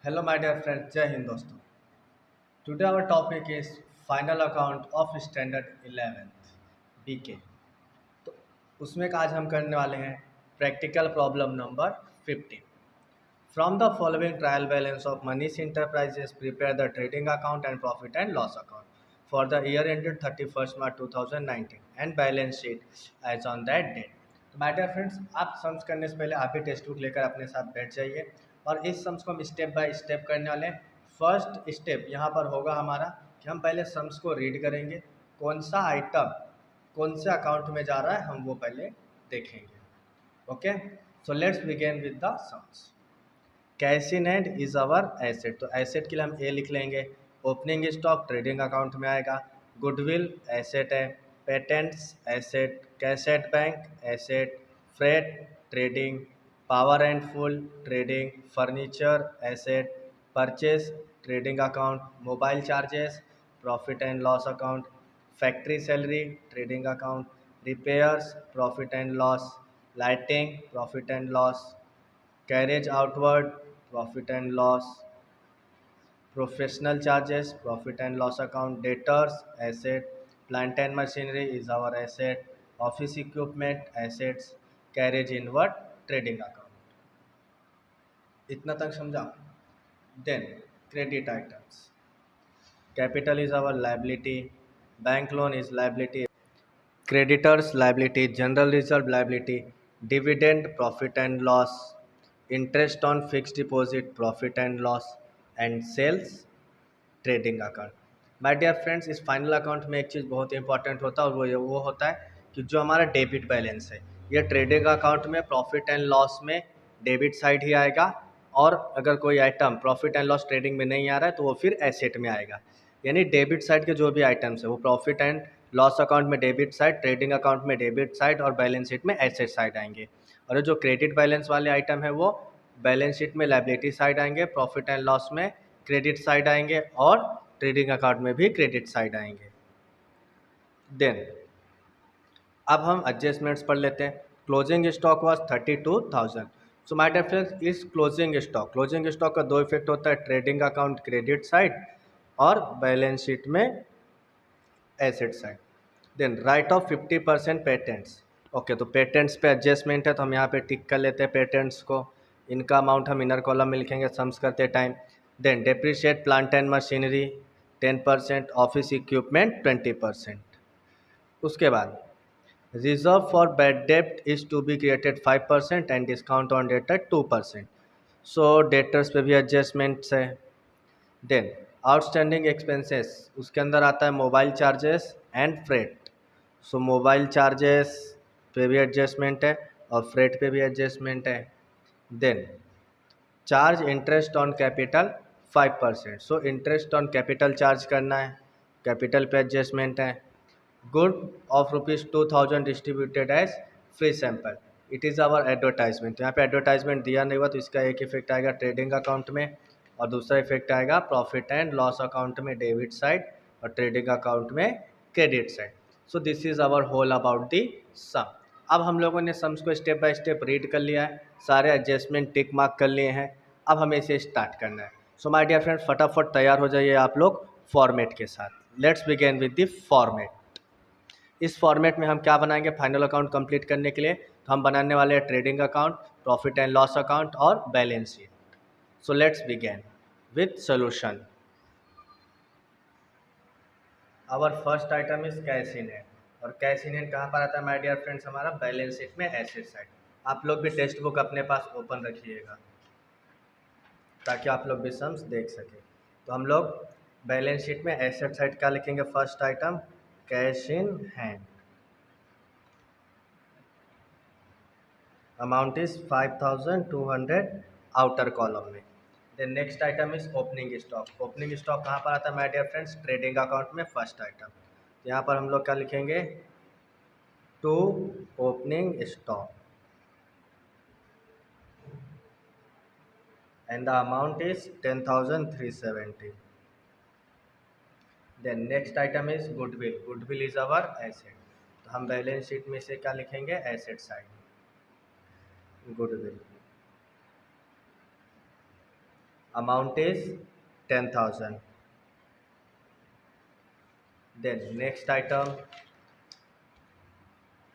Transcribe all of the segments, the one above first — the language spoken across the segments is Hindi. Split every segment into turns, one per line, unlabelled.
Hello, my dear friends. Jai Hind दोस्तों. Today our topic is final account of standard 11th BK. तो उसमें का आज हम करने वाले हैं practical problem number 15. From the following trial balance of Manish Enterprises, prepare the trading account and profit and loss account for the year ended 31st March 2019 and balance sheet as on that date. तो माय डियर फ्रेंड्स, आप सम्स करने से पहले आप भी टेक्स्ट बुक लेकर अपने साथ बैठ जाइए और इस सम्स को हम स्टेप बाय स्टेप करने वाले हैं. फर्स्ट स्टेप यहाँ पर होगा हमारा कि हम पहले सम्स को रीड करेंगे. कौन सा आइटम कौन से अकाउंट में जा रहा है हम वो पहले देखेंगे. Okay, so let's begin with the sums. Cash in hand is our asset. तो एसेट के लिए हम ए लिख लेंगे. ओपनिंग स्टॉक ट्रेडिंग अकाउंट में आएगा. गुडविल एसेट है. Patents asset. Cassette bank asset. Freight trading. Power and full trading. Furniture asset. Purchase trading account. Mobile charges profit and loss account. Factory salary trading account. Repairs profit and loss. Lighting profit and loss. carriage outward profit and loss. Professional charges profit and loss account. Debtors asset. Plant and machinery is our asset. Office equipment assets. Carriage inward trading account. इतना तक समझा. Then credit items. Capital is our liability. Bank loan is liability. Creditors liability. General reserve liability. Dividend profit and loss. Interest on fixed deposit profit and loss. And sales trading account. My dear friends, इस फाइनल अकाउंट में एक चीज़ बहुत इंपॉर्टेंट होता है और वो होता है कि जो हमारा डेबिट बैलेंस है ये ट्रेडिंग अकाउंट में प्रॉफिट एंड लॉस में डेबिट साइड ही आएगा. और अगर कोई item profit and loss trading में नहीं आ रहा है तो वो फिर एसेट में आएगा. यानी डेबिट साइड के जो भी आइटम्स है वो प्रॉफिट एंड लॉस अकाउंट में डेबिट साइड, ट्रेडिंग अकाउंट में डेबिट साइड और बैलेंस शीट में एसेट साइड आएंगे. और जो क्रेडिट बैलेंस वाले आइटम है वो बैलेंस शीट में लायबिलिटी साइड आएंगे, प्रॉफिट एंड लॉस में क्रेडिट साइड आएंगे और ट्रेडिंग अकाउंट में भी क्रेडिट साइड आएंगे. देन अब हम एडजस्टमेंट्स पढ़ लेते हैं. Closing stock was 32,000. So my dear friends, इस क्लोजिंग स्टॉक का दो इफेक्ट होता है. ट्रेडिंग अकाउंट क्रेडिट साइड और बैलेंस शीट में asset side. Then write off 50% patents. Okay, तो पेटेंट्स पे एडजस्टमेंट है तो हम यहाँ पे टिक कर लेते हैं पेटेंट्स को. इनका अमाउंट हम इनर कॉलम में लिखेंगे सम्स करते time. Then depreciate plant and machinery 10%. Office equipment 20%. उसके बाद रिजर्व फॉर बैड डेप्ट is to be created 5% and discount on debtor 2%. So debtors पे भी एडजस्टमेंट्स है. देन आउटस्टैंडिंग एक्सपेंसेस, उसके अंदर आता है mobile charges and freight. So mobile charges पे भी एडजस्टमेंट है और फ्रेट पे भी एडजस्टमेंट है. Then charge interest on capital 5%. So interest on capital charge करना है, कैपिटल पे एडजस्टमेंट है. Good of ₹2,000 distributed as free sample. It is our advertisement. यहाँ पे एडवर्टाइजमेंट दिया नहीं हुआ तो इसका एक इफेक्ट आएगा ट्रेडिंग अकाउंट में और दूसरा इफेक्ट आएगा प्रॉफिट एंड लॉस अकाउंट में डेबिट साइड और ट्रेडिंग अकाउंट में credit side. So this is our whole about the sum. अब हम लोगों ने सम्स को स्टेप बाय स्टेप रीड कर लिया है, सारे एडजस्टमेंट टिक मार्क कर लिए हैं. अब हमें इसे स्टार्ट करना है. सो माय डियर फ्रेंड्स, फटाफट तैयार हो जाइए आप लोग फॉर्मेट के साथ. Let's begin with the format. इस फॉर्मेट में हम क्या बनाएंगे फाइनल अकाउंट कंप्लीट करने के लिए? तो हम बनाने वाले हैं trading account, profit and loss account और balance sheet. So let's begin with solution. Our first item is cash in hand. और कैश इन हैंड कहाँ पर आता है माय डियर फ्रेंड्स? हमारा बैलेंस शीट में एसेट साइड. आप लोग भी टेक्स्ट बुक अपने पास ओपन रखिएगा ताकि आप लोग भी सम्स देख सकें. तो हम लोग बैलेंस शीट में एसेट साइड क्या लिखेंगे? First item cash in hand, amount is 5,200 outer column में. Then next item is opening stock. Opening stock कहाँ पर आता है my dear friends? Trading account में फर्स्ट आइटम. यहाँ पर हम लोग क्या लिखेंगे? To opening stock and the amount is 10,370. Then next item is goodwill. Goodwill is our asset. तो हम बैलेंस शीट में से क्या लिखेंगे? Asset side goodwill. amount is 10,000. Then next item,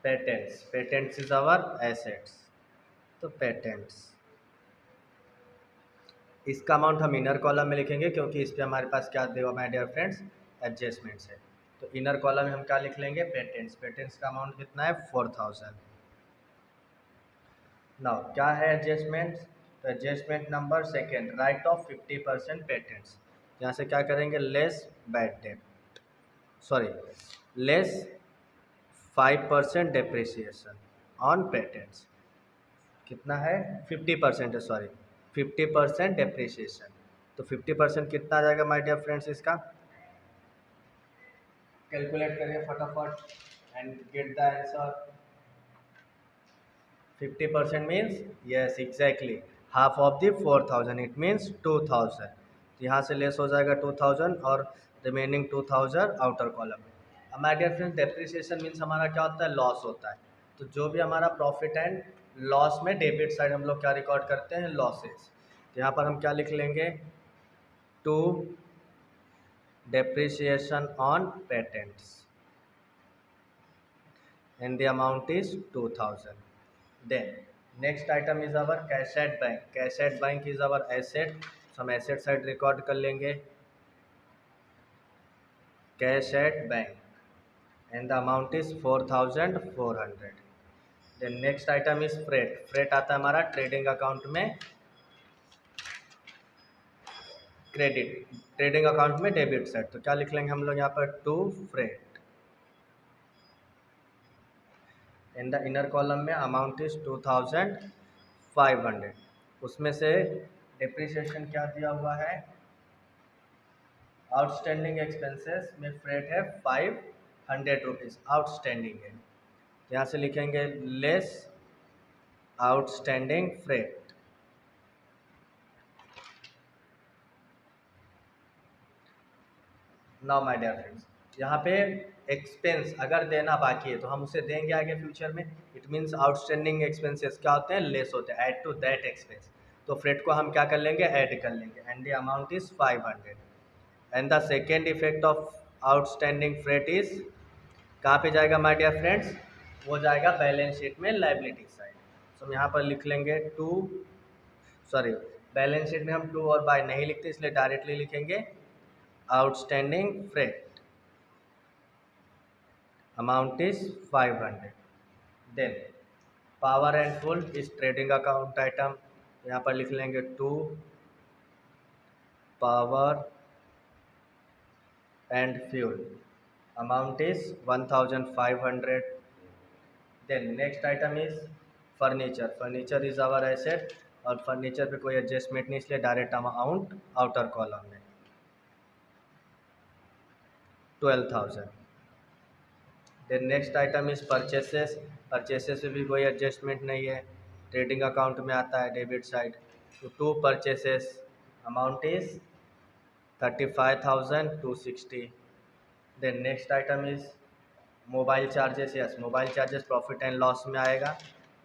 patents is our assets. तो patents, इसका अमाउंट हम इनर कॉलम में लिखेंगे क्योंकि इस पे हमारे पास क्या देगा माय डियर फ्रेंड्स, एडजस्टमेंट्स है। तो इनर कॉलम में हम क्या लिख लेंगे, पेटेंट्स का अमाउंट कितना है 4000। नाउ क्या है एडजस्टमेंट्स, तो adjustment number second, right off 50% patents. यहाँ से क्या करेंगे, less bad debt, sorry less 5% depreciation on patents. कितना है 50% है, सॉरी 50% डेप्रिसिएशन। तो 50% कितना आ जाएगा माय डियर फ्रेंड्स, इसका कैलकुलेट करिए फटाफट and get the answer. 50% means, yes exactly half of the 4000, it means 2000। तो यहाँ से लेस हो जाएगा 2000 और रिमेनिंग 2000 आउटर कॉलम में। अब my dear friends, depreciation means हमारा क्या होता है, लॉस होता है। तो जो भी हमारा प्रॉफिट एंड लॉस में डेबिट साइड हम लोग क्या रिकॉर्ड करते हैं, लॉसेस। तो यहाँ पर हम क्या लिख लेंगे, to depreciation on patents and the amount is 2000. Then next item is our cash at bank. Cash at bank is our asset, so हम asset side record कर लेंगे cash at bank and the amount is 4400. Then next item is freight. Freight आता है हमारा ट्रेडिंग अकाउंट में, क्रेडिट ट्रेडिंग अकाउंट में डेबिट साइड। तो क्या लिख लेंगे हम लोग यहाँ पर, to freight. In the inner column में अमाउंट इज 2500। उसमें से डिप्रिसिएशन क्या दिया हुआ है, आउटस्टैंडिंग एक्सपेंसेस में फ्रेट है 500 रुपीज़ आउटस्टैंडिंग है। यहाँ से लिखेंगे less outstanding freight. Now my dear friends, यहाँ पे एक्सपेंस अगर देना बाकी है तो हम उसे देंगे आगे फ्यूचर में। इट मीन्स आउटस्टैंडिंग एक्सपेंसेस क्या होते हैं, लेस होते हैं, ऐड टू दैट एक्सपेंस। तो फ्रेट को हम क्या कर लेंगे, ऐड कर लेंगे and the amount is 500। And the second effect of outstanding freight is, कहाँ पे जाएगा माय डियर फ्रेंड्स, वो जाएगा बैलेंस शीट में लायबिलिटी साइड। तो हम यहाँ पर लिख लेंगे टू, सॉरी बैलेंस शीट में हम टू और बाय नहीं लिखते इसलिए डायरेक्टली लिखेंगे outstanding freight, amount is 500. Then power and fuel is trading account item, यहाँ पर लिख लेंगे to power and fuel, amount is 1500. Then next item is furniture is our asset और फर्नीचर पे कोई एडजस्टमेंट नहीं इसलिए डायरेक्ट अमाउंट आउटर कॉलम में 12,000. Then next item is purchases में भी कोई एडजस्टमेंट नहीं है, ट्रेडिंग अकाउंट में आता है डेबिट साइड। तो to purchases, amount is 35,260. Then next item is mobile charges, yes mobile charges profit and loss में आएगा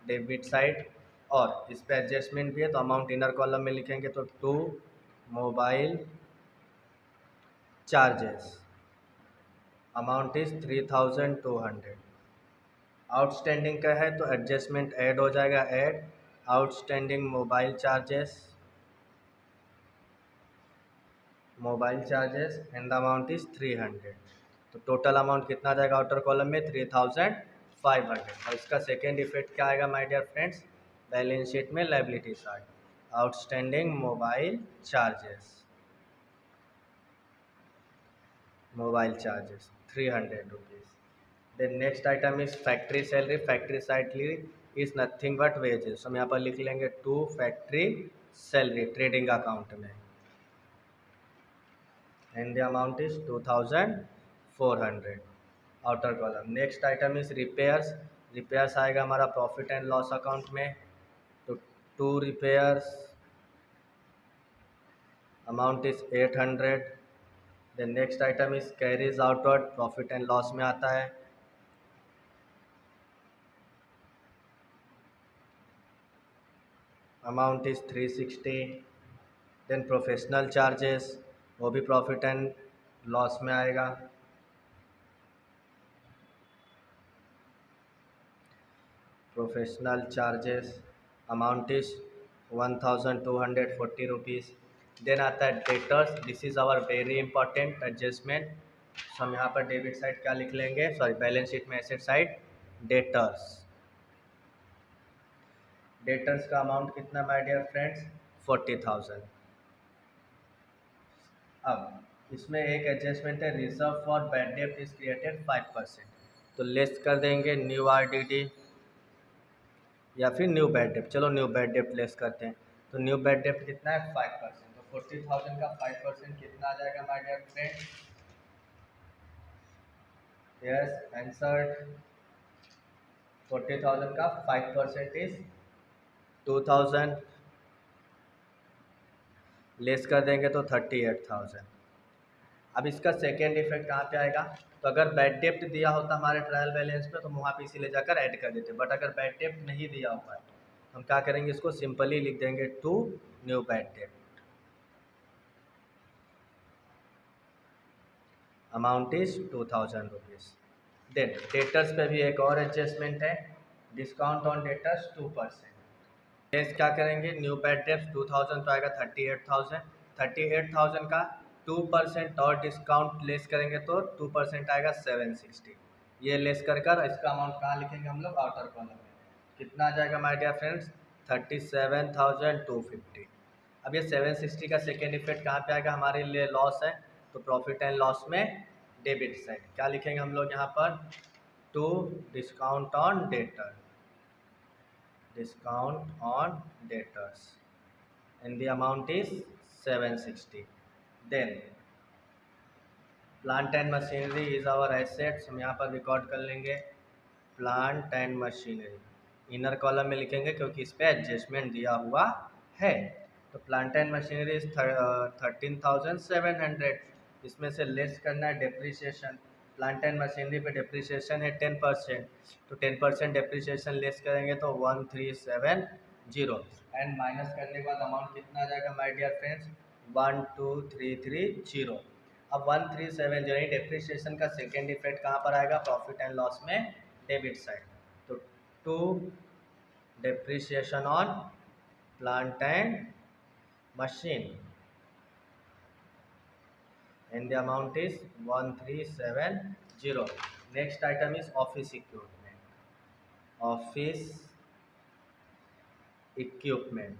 डेबिट साइड और इस पर एडजस्टमेंट भी है तो अमाउंट इनर कॉलम में लिखेंगे। तो to mobile charges, amount is 3200। Outstanding का है तो एडजस्टमेंट ऐड हो जाएगा, add outstanding mobile charges and the amount is 300। तो टोटल अमाउंट कितना जाएगा आउटर कॉलम में, 3500। और इसका सेकेंड इफेक्ट क्या आएगा my dear friends, balance sheet में liability side, outstanding mobile charges 300 rupees. Then next item is factory salary. Factory salary is nothing but wages. हम यहाँ पर लिख लेंगे to factory salary trading account में and the amount is 2400 outer column. Next item is repairs आएगा हमारा प्रॉफिट एंड लॉस अकाउंट में। तो to repairs, amount is 800। Then next item is carriage outward, profit and loss में आता है, amount is 360। Then professional charges, वो भी प्रॉफिट एंड लॉस में आएगा। Professional charges amount is 1240 rupees. Then आता है debtors, this is our very important adjustment. तो हम यहाँ पर डेबिट साइड क्या लिख लेंगे, सॉरी बैलेंस शीट में एसेट साइड डेटर्स। डेटर्स का अमाउंट कितना माय डियर फ्रेंड्स, 40,000। अब इसमें एक एडजस्टमेंट है, reserve for bad debt is created 5%, तो लेस कर देंगे न्यू आरडीडी या फिर न्यू बैड डेप्ट। चलो न्यू बैड डेप्ट लेस करते हैं, तो न्यू बैड डेप्ट कितना है 5%, तो 40,000 का 5% कितना आ जाएगा my dear friend, yes answered. 40,000 का 5% इज 2,000, लेस कर देंगे तो 38,000। अब इसका सेकेंड इफेक्ट कहाँ पे आएगा, तो अगर बैड डेप्ट दिया होता हमारे ट्रायल बैलेंस में तो हम वहाँ पे इसीलिए जाकर ऐड कर देते, बट अगर बैड डेप्ट नहीं दिया हुआ है हम क्या करेंगे, इसको सिंपली लिख देंगे टू न्यू बैड डेप्ट। Amount is 2,000 rupees. Then debtors पे भी एक और एडजस्टमेंट है, डिस्काउंट ऑन डेटर्स 2%। लेस क्या करेंगे, न्यू बैड डेप्ट 2,000 तो आएगा 38,000, 38,000 का 2% और डिस्काउंट लेस करेंगे तो 2% आएगा 760। ये लेस कर कर इसका अमाउंट कहाँ लिखेंगे हम लोग, आउटर कॉलम में। कितना आ जाएगा माय डियर फ्रेंड्स, 37,250। अब ये 760 का सेकेंड इफेक्ट कहाँ पे आएगा, हमारे लिए लॉस है, तो प्रॉफिट एंड लॉस में डेबिट साइड क्या लिखेंगे हम लोग यहाँ पर, to discount on debtor, discount on debtors and the amount is 760. Then plant and machinery is our assets, हम यहाँ पर रिकॉर्ड कर लेंगे plant and machinery, inner column में लिखेंगे क्योंकि इस पर एडजस्टमेंट दिया हुआ है। तो प्लांट एंड मशीनरी इज 13,700, इसमें से लेस करना है डेप्रिसिएशन। प्लांट एंड मशीनरी पे डेप्रिसिएशन है 10%, तो 10% डेप्रिसिएशन लेस करेंगे तो 1370, एंड माइनस करने के बाद अमाउंट कितना आ जाएगा माय डियर फ्रेंड्स, 12,330। अब 1370 यानी डेप्रिसिएशन का सेकेंड इफेक्ट कहाँ पर आएगा, प्रॉफिट एंड लॉस में डेबिट साइड, तो to depreciation on plant and machine and the amount is 1370. Next item is office equipment. Office equipment,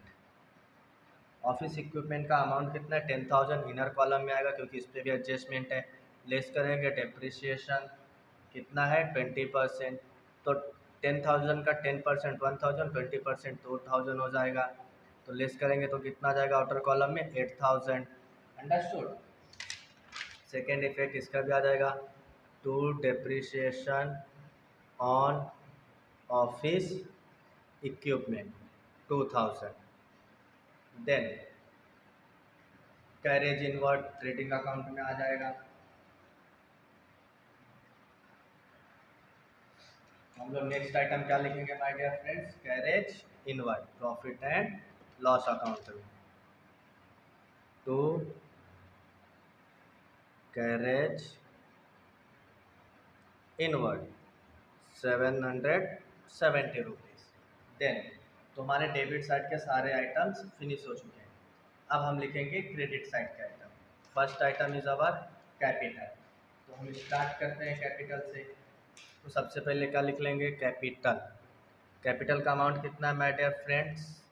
office equipment का अमाउंट कितना है 10,000, इनर कॉलम में आएगा क्योंकि इस पर भी एडजस्टमेंट है। लेस करेंगे डेप्रिसिएशन कितना है 20%, तो 10,000 का 10% 1,000, 20% 2,000 हो जाएगा, तो लेस करेंगे तो कितना जाएगा आउटर कॉलम में 8,000। अंडरस्टूड। सेकेंड इफेक्ट इसका भी आ जाएगा, to depreciation on office equipment 2,000। Then carriage inward trading account में आ जाएगा। हम लोग नेक्स्ट आइटम क्या लिखेंगे my dear friends, carriage inward profit and loss account में, to carriage inward 770 rupees. Then तो हमारे डेबिट साइड के सारे आइटम्स फिनिश हो चुके हैं। अब हम लिखेंगे क्रेडिट साइड के item. First item is our capital, तो हम स्टार्ट करते हैं कैपिटल से। तो सबसे पहले क्या लिख लेंगे, कैपिटल। कैपिटल का अमाउंट कितना है my dear friends,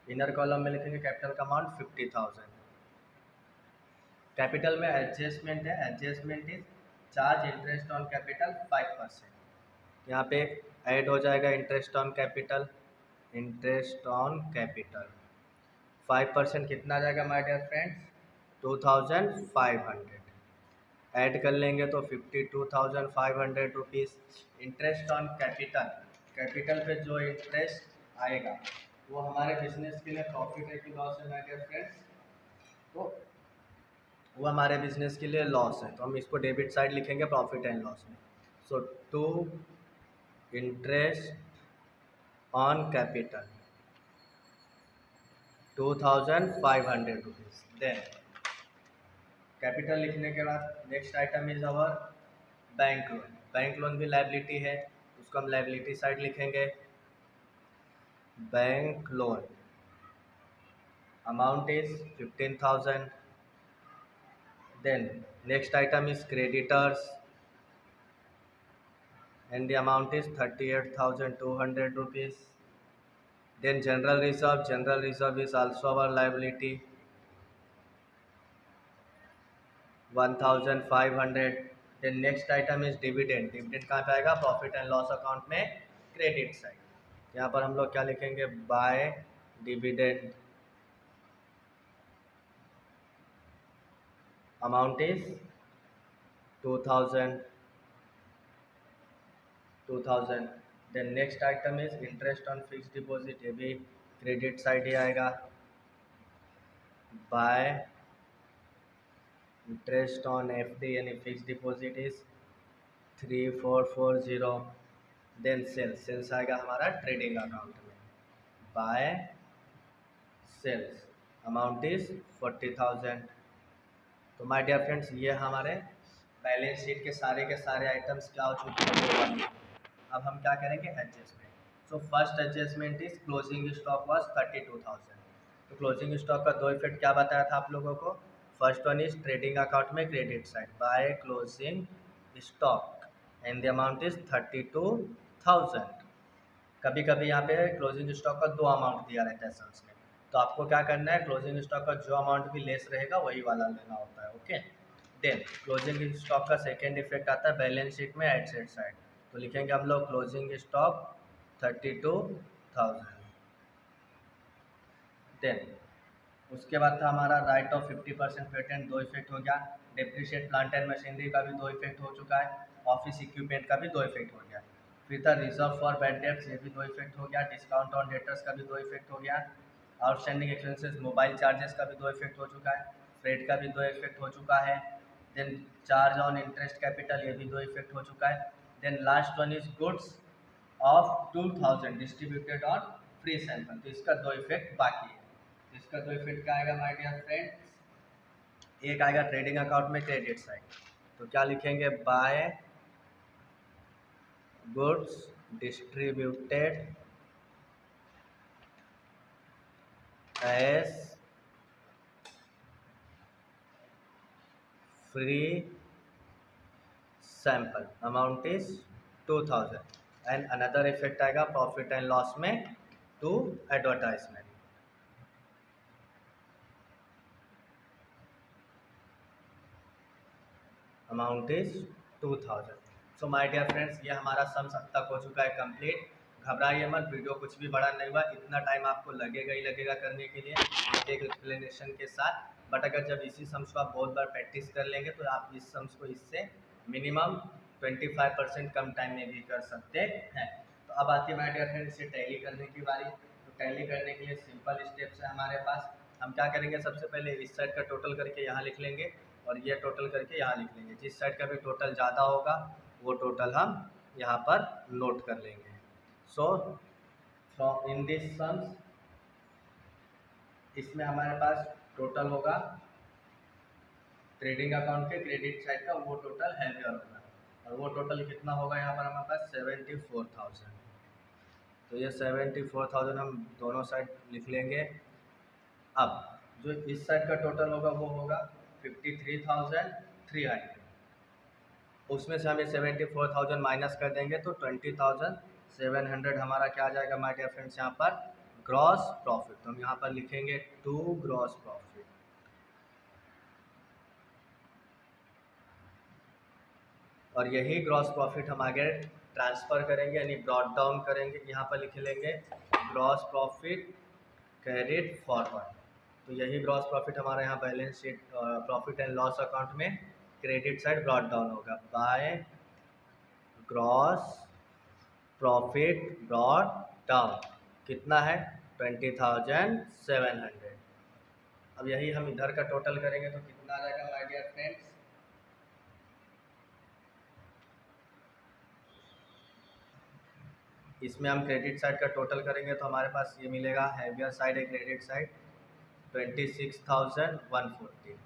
inner column में लिखेंगे कैपिटल का अमाउंट 50,000। कैपिटल में एडजस्टमेंट है, adjustment is charge interest on capital 5%, यहाँ पे ऐड हो जाएगा interest on capital, interest on capital 5% कितना आ जाएगा माय डियर फ्रेंड्स, 2,500। ऐड कर लेंगे तो 52,500 rupees. Interest on capital, capital पे जो इंटरेस्ट आएगा वो हमारे बिजनेस के लिए प्रॉफिट है कि लॉस है माय डियर फ्रेंड्स, तो वो हमारे बिजनेस के लिए लॉस है, तो हम इसको डेबिट साइड लिखेंगे प्रॉफिट एंड लॉस में। So to interest on capital ₹2500। Then capital लिखने के बाद next item is our bank loan. Bank loan भी लायबिलिटी है, उसको हम लायबिलिटी साइड लिखेंगे। Bank loan amount is 15,000। Then next item is creditors and the amount is 38,200 rupees. Then general reserve is also our liability, 1,500. Then next item is dividend कहाँ पे आएगा? प्रॉफिट एंड लॉस अकाउंट में क्रेडिट साइड। यहाँ पर हम लोग क्या लिखेंगे? By dividend amount is 2,000। Then next item is interest on fix deposit, ये भी क्रेडिट साइड ही आएगा। बाय इंटरेस्ट ऑन एफडी यानी fix deposit is 3,440। Then sales आएगा हमारा ट्रेडिंग अकाउंट में। By sales amount is 40,000। तो माय डियर फ्रेंड्स, ये हमारे बैलेंस शीट के सारे आइटम्स क्या हो चुके हैं। अब हम क्या करेंगे? Adjustment. So first adjustment is closing stock was 32,000। तो क्लोजिंग स्टॉक का दो इफेक्ट क्या बताया था आप लोगों को? First one is trading account में credit side by closing stock and the amount is 32,000। कभी कभी यहाँ पे क्लोजिंग स्टॉक का दो अमाउंट दिया रहता है सम्स में, तो आपको क्या करना है? क्लोजिंग स्टॉक का जो अमाउंट भी लेस रहेगा वही वाला लेना होता है। ओके। देन क्लोजिंग स्टॉक का सेकेंड इफेक्ट आता है बैलेंस शीट में एसेट साइड। तो लिखेंगे हम लोग क्लोजिंग स्टॉक 32,000। देन उसके बाद था हमारा राइट ऑफ 50% पेटेंट, दो इफेक्ट हो गया। डेप्रिशिएट प्लांट एंड मशीनरी का भी दो इफेक्ट हो चुका है। ऑफिस इक्विपमेंट का भी दो इफेक्ट हो गया। फिर था रिजर्व फॉर बैड डेट्स, ये भी दो इफेक्ट हो गया। डिस्काउंट ऑन डेटर्स का भी दो इफेक्ट हो गया। आउटस्टैंडिंग एक्सपेंसेस मोबाइल चार्जेस का भी दो इफेक्ट हो चुका है। फ्रेट का भी दो इफेक्ट हो चुका है। Then charge on interest capital, ये भी दो इफेक्ट हो चुका है। Then last one is goods of 2,000 distributed on free sample, तो इसका दो इफेक्ट बाकी है। इसका दो इफेक्ट क्या आएगा माय डियर फ्रेंड्स? एक आएगा ट्रेडिंग अकाउंट में क्रेडिट साइड, तो क्या लिखेंगे? By goods distributed as free sample amount is 2,000। And another effect आएगा प्रॉफिट एंड लॉस में to advertisement, amount is 2,000। So my dear friends, ये हमारा सम्स अब तक हो चुका है कंप्लीट। घबराइए मत, वीडियो कुछ भी बड़ा नहीं हुआ, इतना टाइम आपको लगेगा ही लगेगा करने के लिए एक एक्सप्लेनेशन के साथ। बट अगर जब इसी सम्स को आप बहुत बार प्रैक्टिस कर लेंगे तो आप इस सम्स को इससे मिनिमम 25% कम टाइम में भी कर सकते हैं। तो अब आती है माय डियर फ्रेंड्स इसे टैली करने की बारी। तो टैली करने के लिए सिंपल स्टेप्स है हमारे पास। हम क्या करेंगे? सबसे पहले इस साइड का टोटल करके यहाँ लिख लेंगे और ये टोटल करके यहाँ लिख लेंगे। जिस साइड का भी टोटल ज़्यादा होगा वो टोटल हम यहाँ पर नोट कर लेंगे। So from in this sums, इसमें हमारे पास टोटल होगा ट्रेडिंग अकाउंट के क्रेडिट साइड का, वो टोटल हैवियर होगा। और वो टोटल कितना होगा यहाँ पर हमारे पास? 74,000। तो ये 74,000 हम दोनों साइड लिख लेंगे। अब जो इस साइड का टोटल होगा वो होगा 53,300। उसमें से हमें 74,000 माइनस कर देंगे तो 20,700 हमारा क्या आ जाएगा माय डियर फ्रेंड्स? यहाँ पर ग्रॉस प्रॉफिट। तो हम यहाँ पर लिखेंगे टू ग्रॉस प्रॉफिट। और यही ग्रॉस प्रॉफिट हम आगे ट्रांसफ़र करेंगे यानी ब्रॉट डाउन करेंगे। यहाँ पर लिख लेंगे ग्रॉस प्रॉफिट कैरिड फॉरवर्ड। तो यही ग्रॉस प्रॉफिट हमारा यहाँ balance sheet profit and loss account में क्रेडिट साइड ब्रॉट डाउन होगा by gross profit brought down. कितना है? 20,700। अब यही हम इधर का टोटल करेंगे तो कितना आ जाएगा माय डियर फ्रेंड्स? इसमें हम क्रेडिट साइड का टोटल करेंगे तो हमारे पास ये मिलेगा हैवियर साइड है क्रेडिट साइड 26,140।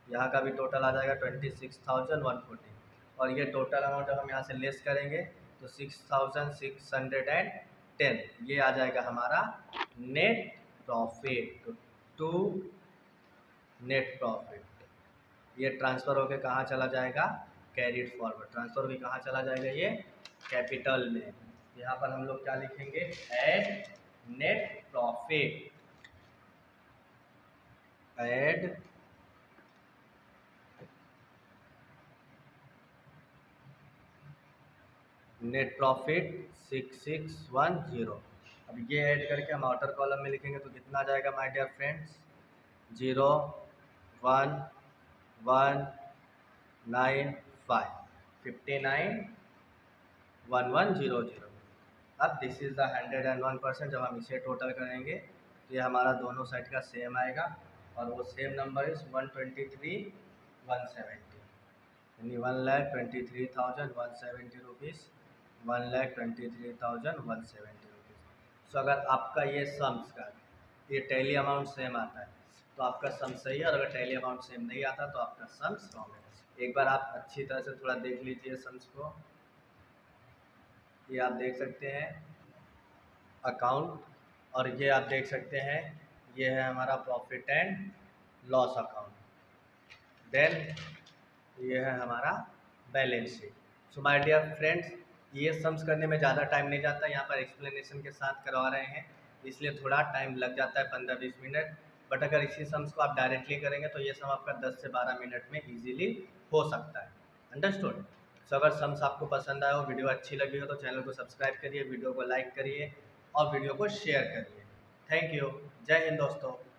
यहाँ का भी टोटल आ जाएगा 26,140, और ये टोटल अमाउंट जब हम यहाँ से लेस करेंगे तो 6,610, ये आ जाएगा हमारा net profit. To net profit ये ट्रांसफ़र होकर कहाँ चला जाएगा, कैरिड फॉरवर्ड, ट्रांसफ़र होकर कहाँ चला जाएगा, ये कैपिटल में। यहाँ पर हम लोग क्या लिखेंगे, add net profit, add net profit 6610। अब ये ऐड करके हम आउटर कॉलम में लिखेंगे तो कितना आ जाएगा माय डियर फ्रेंड्स, 0,1,1,9,5 59,1100। अब दिस इज़ द 101%। जब हम इसे टोटल करेंगे तो ये हमारा दोनों साइड का सेम आएगा, और वो सेम नंबर इज़ 123,170, यानी 1,23,170 रुपीज़, 1,23,170 रुपीज़। सो अगर आपका ये सम्स का ये टैली अमाउंट सेम आता है तो आपका सम सही है, और अगर टैली अमाउंट सेम नहीं आता तो आपका सम्स रॉन्ग है। एक बार आप अच्छी तरह से थोड़ा देख लीजिए सम्स को। ये आप देख सकते हैं अकाउंट, और ये आप देख सकते हैं ये है हमारा profit and loss account, then ये है हमारा balance sheet. So my dear friends, ये सम्स करने में ज़्यादा टाइम नहीं जाता, यहाँ पर एक्सप्लेनेशन के साथ करवा रहे हैं इसलिए थोड़ा टाइम लग जाता है, 15-20 मिनट। बट अगर इसी सम्स को आप डायरेक्टली करेंगे तो ये सम आपका 10 से 12 मिनट में ईजिली हो सकता है। अंडरस्टूड। सो अगर सम्स आपको पसंद आया हो, वीडियो अच्छी लगी हो तो चैनल को सब्सक्राइब करिए, वीडियो को लाइक करिए और वीडियो को शेयर करिए। Thank you. जय हिंद दोस्तों।